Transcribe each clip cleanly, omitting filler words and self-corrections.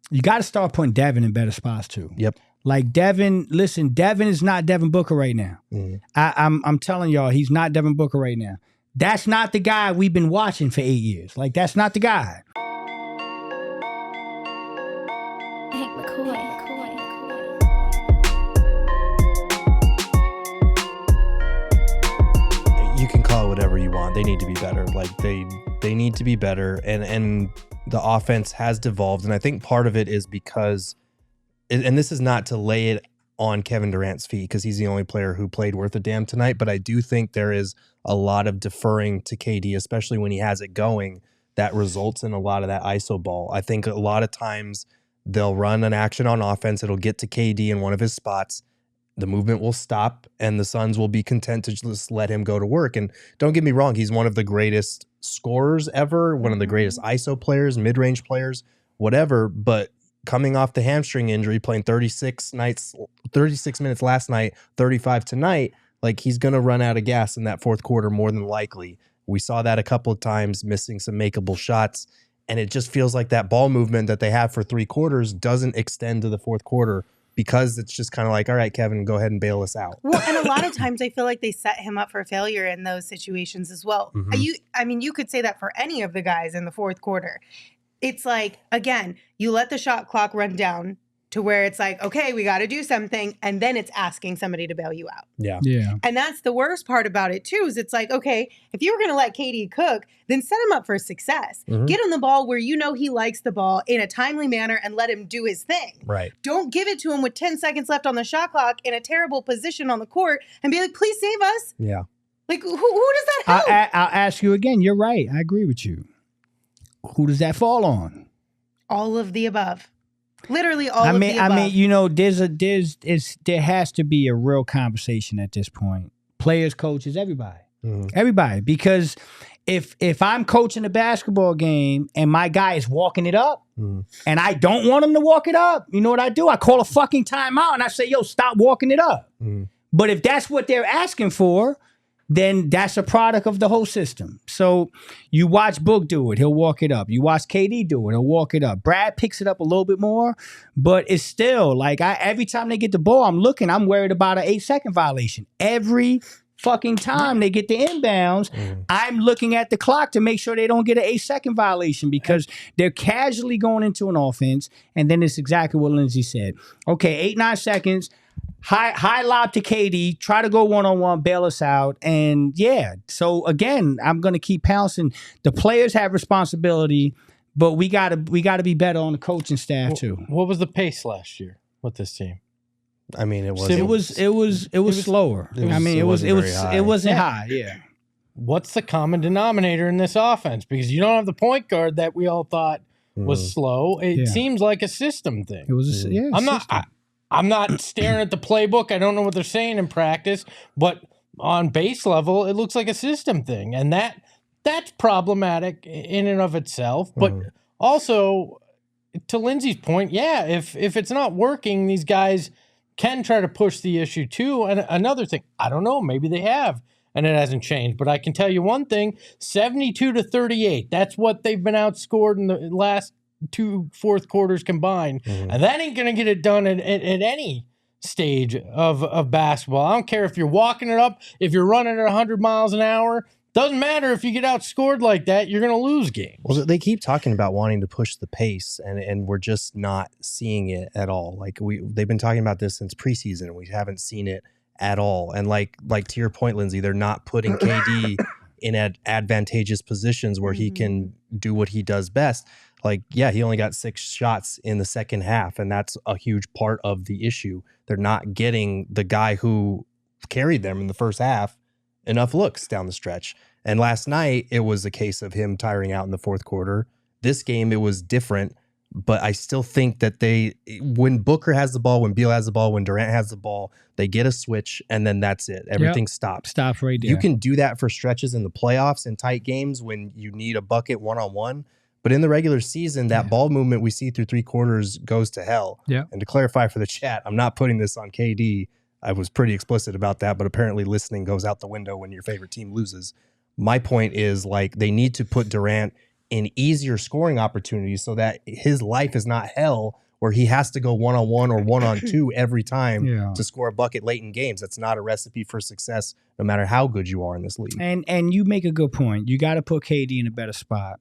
You got to start putting Devin in better spots too. Yep. Like Devin, listen, Devin is not Devin Booker right now. I'm telling y'all, he's not Devin Booker right now. That's not the guy we've been watching for 8 years. Like, that's not the guy. You can call it whatever you want. They need to be better. Like they need to be better, and the offense has devolved. And I think part of it is because, and this is not to lay it on Kevin Durant's feet because he's the only player who played worth a damn tonight, but I do think there is a lot of deferring to KD, especially when he has it going, that results in a lot of that ISO ball. I think a lot of times they'll run an action on offense. It'll get to KD in one of his spots. The movement will stop and the Suns will be content to just let him go to work. And don't get me wrong, he's one of the greatest scorers ever, one of the greatest ISO players, mid-range players, whatever. But coming off the hamstring injury, playing 36 minutes last night, 35 tonight, like he's going to run out of gas in that fourth quarter more than likely. We saw that a couple of times, missing some makeable shots. And it just feels like that ball movement that they have for 3 quarters doesn't extend to the fourth quarter, because it's just kind of like, all right, Kevin, go ahead and bail us out. Well, and a lot of times I feel like they set him up for failure in those situations as well. You could say that for any of the guys in the fourth quarter. It's like, again, you let the shot clock run down to where it's like, okay, we got to do something. And then it's asking somebody to bail you out. Yeah. And that's the worst part about it too, is it's like, okay, if you were going to let KD cook, then set him up for success. Get him the ball where you know he likes the ball in a timely manner and let him do his thing. Right. Don't give it to him with 10 seconds left on the shot clock in a terrible position on the court and be like, please save us. Yeah. Like, who does that help? I'll ask you again. You're right. I agree with you. Who does that fall on? All of the above. Literally all of the above. I mean, you know, there has to be a real conversation at this point. Players, coaches, everybody. Everybody. Because if I'm coaching a basketball game and my guy is walking it up and I don't want him to walk it up, you know what I do? I call a fucking timeout and I say, yo, stop walking it up. But if that's what they're asking for, then that's a product of the whole system. So you watch Book do it, he'll walk it up. You watch KD do it, he'll walk it up. Brad picks it up a little bit more, but it's still like every time they get the ball, I'm worried about an 8-second violation. Every fucking time they get the inbounds, I'm looking at the clock to make sure they don't get an 8-second violation because they're casually going into an offense, and then it's exactly what Lindsay said. Okay, 8-9 seconds. High lob to KD, try to go one-on-one, bail us out. And yeah, so again, I'm going to keep pouncing. The players have responsibility, but we got to be better on the coaching staff too. What was the pace last year with this team? I mean, it was slower. It wasn't high. Yeah. What's the common denominator in this offense? Because you don't have the point guard that we all thought was slow. It seems like a system thing. It was I'm not staring at the playbook. I don't know what they're saying in practice, but on base level, it looks like a system thing. And that's problematic in and of itself. But also, to Lindsay's point, if it's not working, these guys can try to push the issue too. And another thing, I don't know, maybe they have, and it hasn't changed. But I can tell you one thing, 72-38. That's what they've been outscored in the last 2 fourth quarters combined, and that ain't gonna get it done at any stage of basketball. I don't care if you're walking it up, if you're running at 100 miles an hour. Doesn't matter if you get outscored like that, you're gonna lose games. Well, they keep talking about wanting to push the pace, and we're just not seeing it at all. Like they've been talking about this since preseason, and we haven't seen it at all. And like to your point, Lindsay, they're not putting KD in advantageous positions where he can do what he does best. Like, yeah, he only got 6 shots in the second half, and that's a huge part of the issue. They're not getting the guy who carried them in the first half enough looks down the stretch. And last night, it was a case of him tiring out in the fourth quarter. This game, it was different, but I still think that when Booker has the ball, when Beal has the ball, when Durant has the ball, they get a switch, and then that's it. Everything stops. Stops right there. You can do that for stretches in the playoffs and tight games when you need a bucket one-on-one. But in the regular season, that ball movement we see through 3 quarters goes to hell. Yeah. And to clarify for the chat, I'm not putting this on KD. I was pretty explicit about that, but apparently listening goes out the window when your favorite team loses. My point is, like, they need to put Durant in easier scoring opportunities so that his life is not hell where he has to go one-on-one or one-on-two every time to score a bucket late in games. That's not a recipe for success, no matter how good you are in this league. And you make a good point. You got to put KD in a better spot.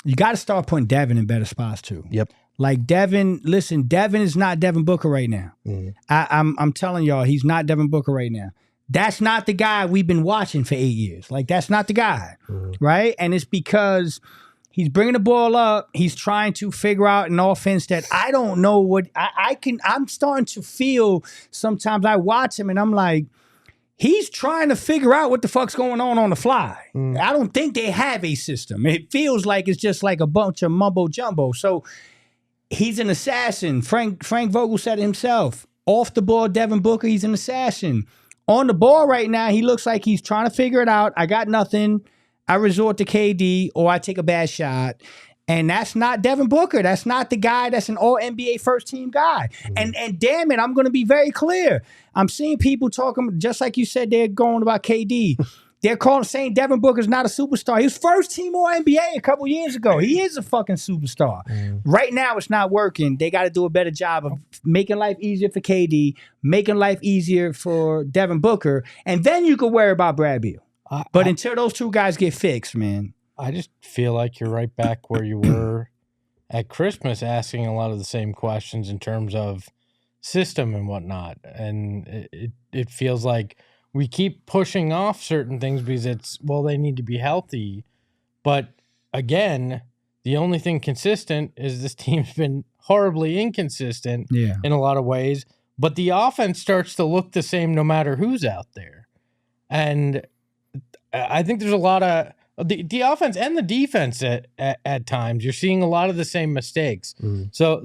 You got to start putting Devin in better spots too. Yep. Like Devin, listen, Devin is not Devin Booker right now. I'm telling y'all, he's not Devin Booker right now. That's not the guy we've been watching for 8 years. Like, that's not the guy, right? And it's because he's bringing the ball up. He's trying to figure out an offense that I don't know what I'm starting to feel. Sometimes I watch him and I'm like, he's trying to figure out what the fuck's going on the fly. I don't think they have a system. It feels like it's just like a bunch of mumbo jumbo. So he's an assassin. Frank Vogel said it himself. Off the ball, Devin Booker, he's an assassin. On the ball right now, he looks like he's trying to figure it out. I got nothing. I resort to KD or I take a bad shot. And that's not Devin Booker. That's not the guy that's an all-NBA first-team guy. And damn it, I'm going to be very clear. I'm seeing people talking, just like you said, they're going about KD. They're saying Devin Booker's not a superstar. He was first-team all-NBA a couple years ago. He is a fucking superstar. Right now, it's not working. They got to do a better job of making life easier for KD, making life easier for Devin Booker, and then you can worry about Brad Beal. But until those two guys get fixed, man. I just feel like you're right back where you were at Christmas, asking a lot of the same questions in terms of system and whatnot. And it feels like we keep pushing off certain things because they need to be healthy. But again, the only thing consistent is this team's been horribly inconsistent in a lot of ways. But the offense starts to look the same no matter who's out there. And I think there's a lot of the offense and the defense at times. You're seeing a lot of the same mistakes. So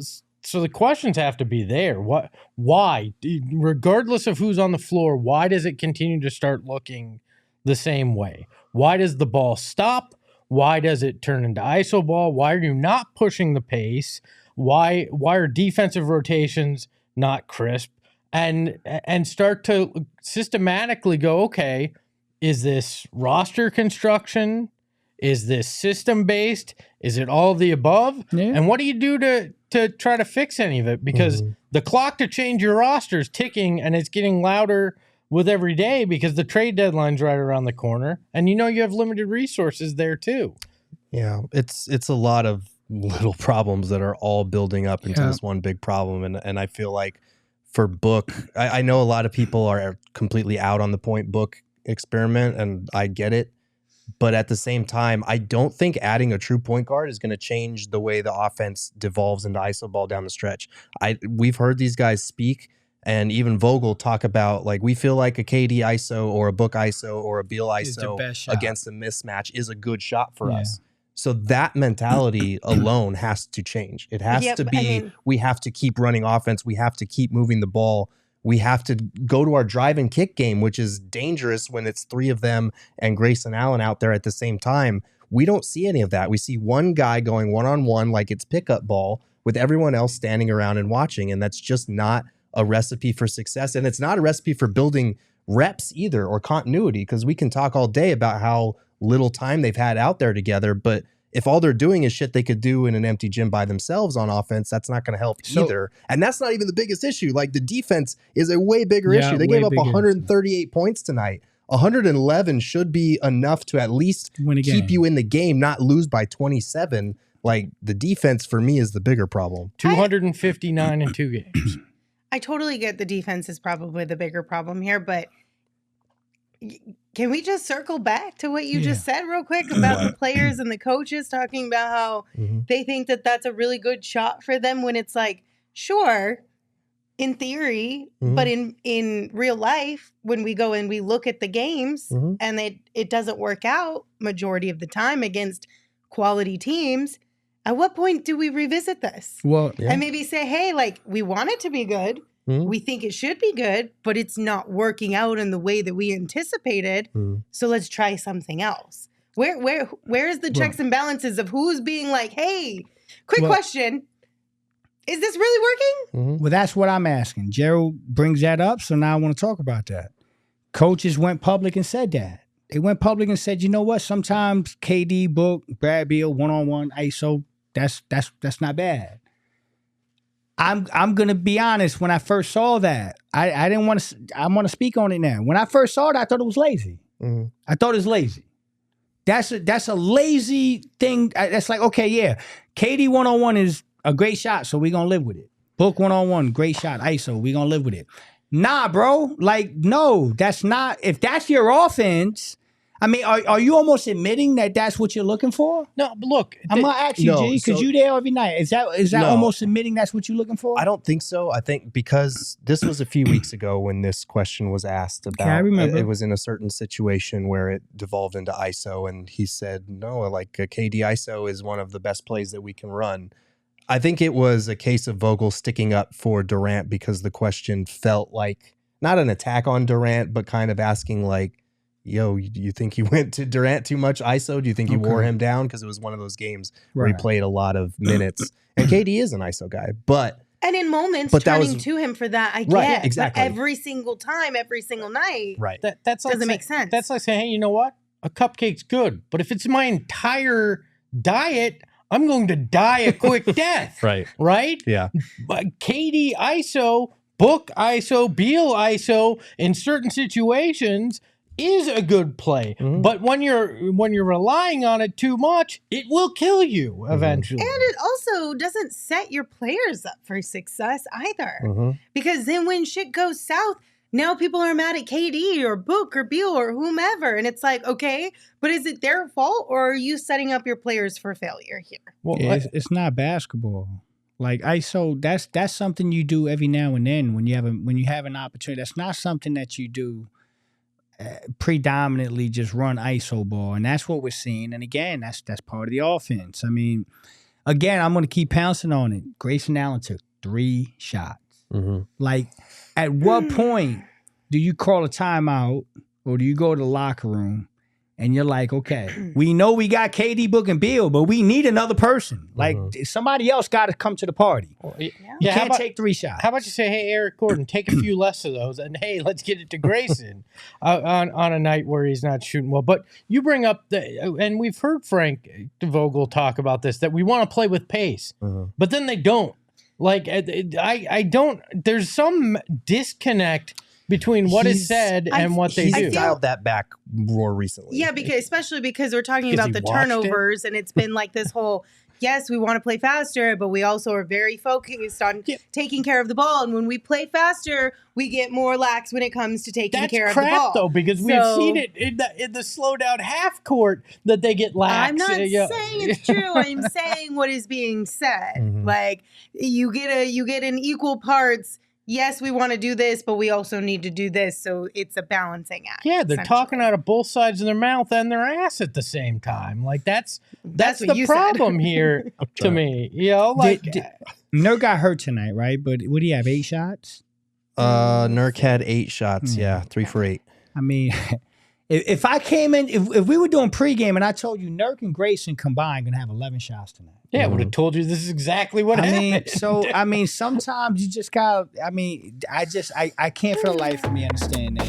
the questions have to be there. Why, regardless of who's on the floor, why does it continue to start looking the same way? Why does the ball stop? Why does it turn into iso ball? Why are you not pushing the pace? Why are defensive rotations not crisp? And start to systematically go, okay, is this roster construction? Is this system based? Is it all of the above? And what do you do to try to fix any of it? Because the clock to change your roster is ticking, and it's getting louder with every day because the trade deadline's right around the corner, and you have limited resources there too. Yeah, it's a lot of little problems that are all building up into this one big problem, and I feel like for Book, I know a lot of people are completely out on the point Book experiment, and I get it. But at the same time, I don't think adding a true point guard is going to change the way the offense devolves into iso ball down the stretch. We've heard these guys speak, and even Vogel talk about, like, we feel like a KD iso or a Book iso or a Beal iso against a mismatch is a good shot for us. So that mentality alone has to change. It has to be, we have to keep running offense. We have to keep moving the ball. We have to go to our drive and kick game, which is dangerous when it's three of them and Grayson Allen out there at the same time. We don't see any of that. We see one guy going one-on-one like it's pickup ball with everyone else standing around and watching, and that's just not a recipe for success. And it's not a recipe for building reps either or continuity, because we can talk all day about how little time they've had out there together, but if all they're doing is shit they could do in an empty gym by themselves on offense, that's not going to help either. And that's not even the biggest issue. Like, the defense is a way bigger issue. They gave up 138 points tonight. 111 should be enough to at least keep you in the game, not lose by 27. Like, the defense for me is the bigger problem. 259 in 2 games. I totally get the defense is probably the bigger problem here, but can we just circle back to what you just said real quick about the players and the coaches talking about how they think that that's a really good shot for them, when it's like, sure, in theory, but in real life, when we go and we look at the games and it doesn't work out majority of the time against quality teams, at what point do we revisit this? And maybe say, hey, like, we want it to be good. We think it should be good, but it's not working out in the way that we anticipated. So let's try something else. Where is the checks and balances of who's being like, hey, quick question, is this really working? Well, that's what I'm asking. Gerald brings that up, so now I want to talk about that. Coaches went public and said that. They went public and said, you know what? Sometimes KD, Book, Brad Beal, 1-on-1 ISO, that's not bad. I'm gonna be honest. When I first saw that, I didn't want to. I want to speak on it now. When I first saw it, I thought it was lazy. I thought it was lazy. That's a lazy thing. That's like, okay, yeah, KD 1-on-1 is a great shot, so we're gonna live with it. Book 1-on-1, great shot, ISO, we're gonna live with it. Nah, bro. Like, no, that's not. If that's your offense, I mean, are you almost admitting that that's what you're looking for? No, but look, I'm gonna ask you, G, because you there every night. Is that No. almost admitting that's what you're looking for? I don't think so. I think because this was a few weeks ago when this question was asked about. Yeah, I remember. It was in a certain situation where it devolved into ISO, and he said, "No, like a KD ISO is one of the best plays that we can run." I think it was a case of Vogel sticking up for Durant because the question felt like not an attack on Durant, but kind of asking like, yo, you think he went to Durant too much ISO? Do you think he wore him down? Because it was one of those games where he played a lot of minutes. And KD is an ISO guy, but... And in moments, turning to him for that, I get. Exactly. But every single time, every single night, that's like doesn't make sense. That's like saying, hey, you know what? A cupcake's good. But if it's my entire diet, I'm going to die a quick death. Right? Yeah. But KD ISO, Book ISO, Beal ISO, in certain situations... is a good play, but when you're relying on it too much, it will kill you eventually. And it also doesn't set your players up for success either, because then when shit goes south, now people are mad at KD or Book or Beal or whomever, and it's like, okay, but is it their fault or are you setting up your players for failure here? Well, yeah, it's not basketball. Like ISO, that's something you do every now and then when you have an opportunity. That's not something that you do. Predominantly just run ISO ball, and that's what we're seeing. And again, that's part of the offense. I mean, again, I'm going to keep pouncing on it. Grayson Allen took 3 shots. Like, at what point do you call a timeout or do you go to the locker room and you're like, okay, we know we got KD, Book, and Beal, but we need another person. Like, somebody else got to come to the party. You can't take 3 shots. How about you say, hey, Eric Gordon, take a few less of those, and hey, let's get it to Grayson on a night where he's not shooting well. But you bring up, and we've heard Frank Vogel talk about this, that we want to play with pace, but then they don't. Like, I don't, there's some disconnect between what is said and what they do. He's dialed that back more recently. Yeah, especially because we're talking about the turnovers, and it's been like this whole, yes, we want to play faster, but we also are very focused on taking care of the ball. And when we play faster, we get more lax when it comes to taking care of the ball. That's crap, though, because we've seen it in the slow down half court that they get lax. I'm not saying it's true. I'm saying what is being said. Like, you get an equal parts. Yes, we want to do this, but we also need to do this. So it's a balancing act. Yeah, they're talking out of both sides of their mouth and their ass at the same time. Like, that's the problem here to me. You know, like Nurk got hurt tonight, right? But what do you have? 8 shots? Nurk had 8 shots. Yeah, 3 for 8. I mean, if I came in, if we were doing pregame and I told you Nurk and Grayson combined gonna have 11 shots tonight. Yeah, I would have told you this is exactly what happened. Sometimes you just gotta, I can't for the life of me understand that.